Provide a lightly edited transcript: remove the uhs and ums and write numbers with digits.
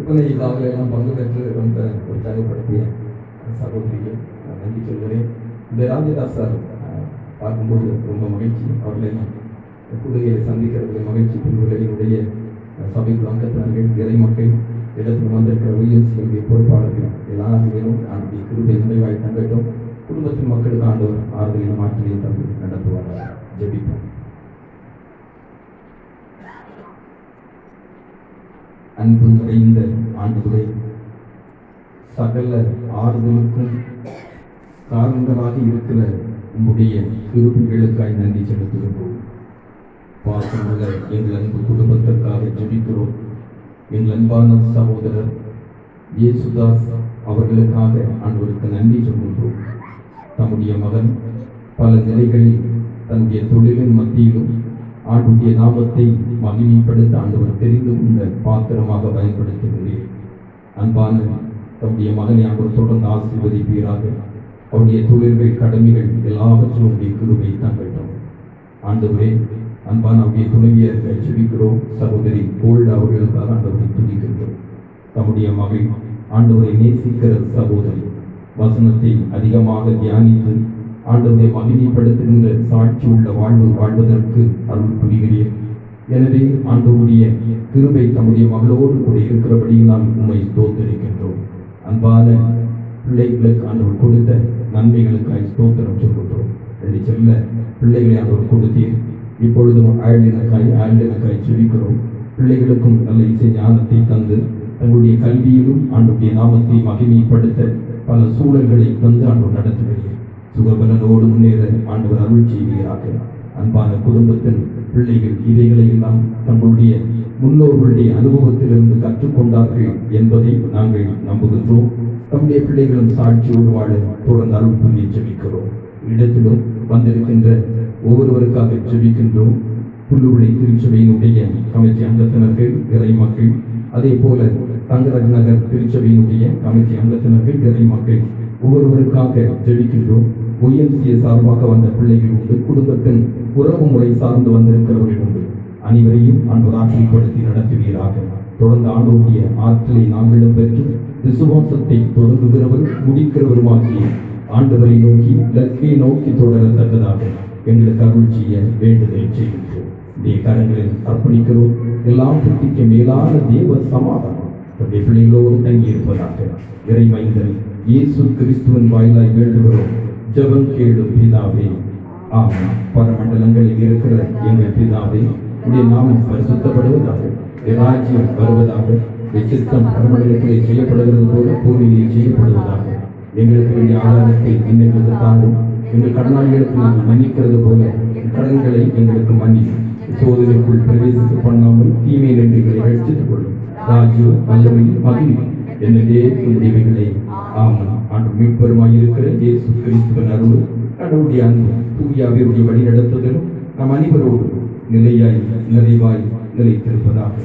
விற்பனை இல்லாமல் எல்லாம் பங்கு பெற்று ரொம்ப உற்சாகப்படுத்திய சகோதரியை நன்றி சொல்கிறேன். இந்த ராஜதாஸ் சார் பார்க்கும்போது ரொம்ப மகிழ்ச்சி. அவர்களை கூடுகையை சந்திக்கிறதுல மகிழ்ச்சி. பின்புலையினுடைய சபைக்கு அங்கத்தினர்கள், இறை மக்கள், இடத்தில் வந்திருக்கிற OMC பொறுப்பாளர்கள் எல்லாருமே அந்த கிருபை நிறைவாய் தங்கட்டும். குடும்பத்தின் மக்களுக்கு ஆண்டவர் ஆறுதலின் மாற்றத்தை தந்து நடத்துவார்கள். ஜெபிப்போம். அன்பு நிறைந்த ஆண்டவரே, சகல ஆறுதலுக்கும் காரணங்களாக இருக்கிற உங்களுடைய கிருபைகளுக்காய் நன்றி செலுத்துகின்றோம். பாசமுள்ள எங்கள் அன்பு குடும்பத்திற்காக ஜெபிக்கிறோம். எங்கள் அன்பான சகோதரர் இயேசுதாஸ் அவர்களுக்காக ஆண்டவருக்கு நன்றி சொல்கின்றோம். தம்முடைய மகன் பல நிலைகளில் தன்னுடைய தொழிலின் மத்தியிலும் ஆண்டுடைய நாமத்தை மகிமைப்படுத்த ஆண்டவர் தெரிந்து கொண்ட பாத்திரமாக பயன்படுத்துகிறேன். அன்பான தம்முடைய மகனை ஆண்டவர் தொடர்ந்து ஆசீர்வதிப்பீராக. அவருடைய தொழில்கள், கடமைகள் எல்லாவற்றும் உடைய கிருபை தங்கட்டும். ஆண்டவரே, அன்பான அவருடைய துணைவியர்கள் ஜெபிக்கிறோம். சகோதரி கோல்டு அவர்களுக்காக ஆண்டவரை துதிக்கின்றோம். தம்முடைய மகள் ஆண்டவரை நேசிக்கிற சகோதரி வசனத்தை அதிகமாக தியானித்து ஆண்டவரை மகிமைப்படுத்துகின்ற சாட்சி உள்ள வாழ்வு வாழ்வதற்கு அருள் புரிகிறேன். எனவே ஆண்டவருடைய கிருபை தம்முடைய மகளோடு கூட இருக்கிறபடியில் நாம் உண்மை ஸ்தோத்தரிக்கின்றோம். அன்பான பிள்ளைகளுக்கு ஆண்டவர் கொடுத்த நன்மைகளுக்காய் ஸ்தோத்திரம் சொல்கின்றோம். ரெண்டு செல்ல பிள்ளைகளை ஆண்டவர் கொடுத்தேன். இப்பொழுதும் ஆழ்ந்தனக்காய் செபிக்கிறோம். பிள்ளைகளுக்கும் நல்ல இசை ஞானத்தை தந்து தங்களுடைய கல்வியிலும் ஆண்டுடைய நாமத்தை மகிமைப்படுத்த பல சூழல்களை தந்து ஆண்டவர் நடத்துகிறேன். சுகபலனோடு முன்னேற ஆண்டவர் அருள் செய்வீராக. அன்பான குடும்பத்தின் பிள்ளைகள் இவைகளை எல்லாம் தங்களுடைய முன்னோர்களுடைய அனுபவத்திலிருந்து கற்றுக்கொண்டார்கள் என்பதை நாங்கள் நம்புகின்றோம். தம்முடைய பிள்ளைகளும் சாட்சியோடு வாழ தொடர்ந்து அருள் புரிய ஜெபிக்கிறோம். இடத்திலும் வந்திருக்கின்ற ஒவ்வொருவருக்காக ஜெபிக்கின்றோம். புல்லுவிளை திருச்சபையினுடைய கமிட்டி அங்கத்தினர்கள், இறை மக்கள், அதே போல தங்கராஜ் நகர் திருச்சபையினுடைய கமிட்டி அங்கத்தினர்கள், இறை மக்கள் ஒவ்வொருவருக்காக ஜெபிக்கின்றோம். OMC சார்பாக வந்த பிள்ளைகள் உண்டு. குடும்பத்தின் உறவு முறை சார்ந்து வந்திருக்கிறவர்கள் உண்டு. அனைவரையும் ஆண்டவர் ஆற்றல்படுத்தி நடத்துவீராக. தொடர்ந்து ஆண்டவருடைய ஆற்றலை நாங்களும் பெற்று விசுவாசத்தை தொடங்குகிறவர் முடிக்கிறவருமாகிய ஆண்டவரை நோக்கி இலக்கை நோக்கி தொடரத்தக்கதாக எங்களுக்கு அருள் செய்ய வேண்டுதல் செய்கின்றோம். இந்த கரங்களில் அர்ப்பணிக்கிறோம். எல்லாம் புத்திக்கு மேலான தேவ சமாதானம் தன்னுடைய பிள்ளைகளோடு தங்கி இருப்பதாக இறைமைந்தல் இயேசு கிறிஸ்துவின் வாயிலாய் வேண்டுகிறோம். ஜெபம் கேளும் பிதாவே, ஆமென். பரமண்டலங்களில் இருக்கிற எங்கள் பிதாவே, உடைய நாமம் பரிசுத்தப்படுவதாக, ராஜ்யம் வருவதாக, சித்தம் பரமண்டலத்திலே செய்யப்படுகிறது போல பூமியிலே செய்யப்படுவதாக. எங்களுக்கு வேண்டிய ஆதாரத்தை எங்களுக்கு தாங்கும். எங்கள் கடனாளிகளுக்கு நாங்கள் மன்னிக்கிறது போல கடன்களை எங்களுக்கு மன்னிக்கும். சோதனைக்குள் பிரவேசிக்க பண்ணாமல் தீமை நன்றிகளை ரட்சித்துக் கொள்ளும். ராஜ்யம் வல்லமை மகிமை என்னதே முடிவுகளை ஆமன். ஆண்டு மீட்பெருமாய் இருக்கிற இயேசு கிறிஸ்துவின் அருள், கடவுளுடைய அன்பு, தூயாவியருடைய வழி நடத்துதலும் நம் அனைவரோடு நிலையாய் நிறைவாய் நிலைத்திருப்பதாக.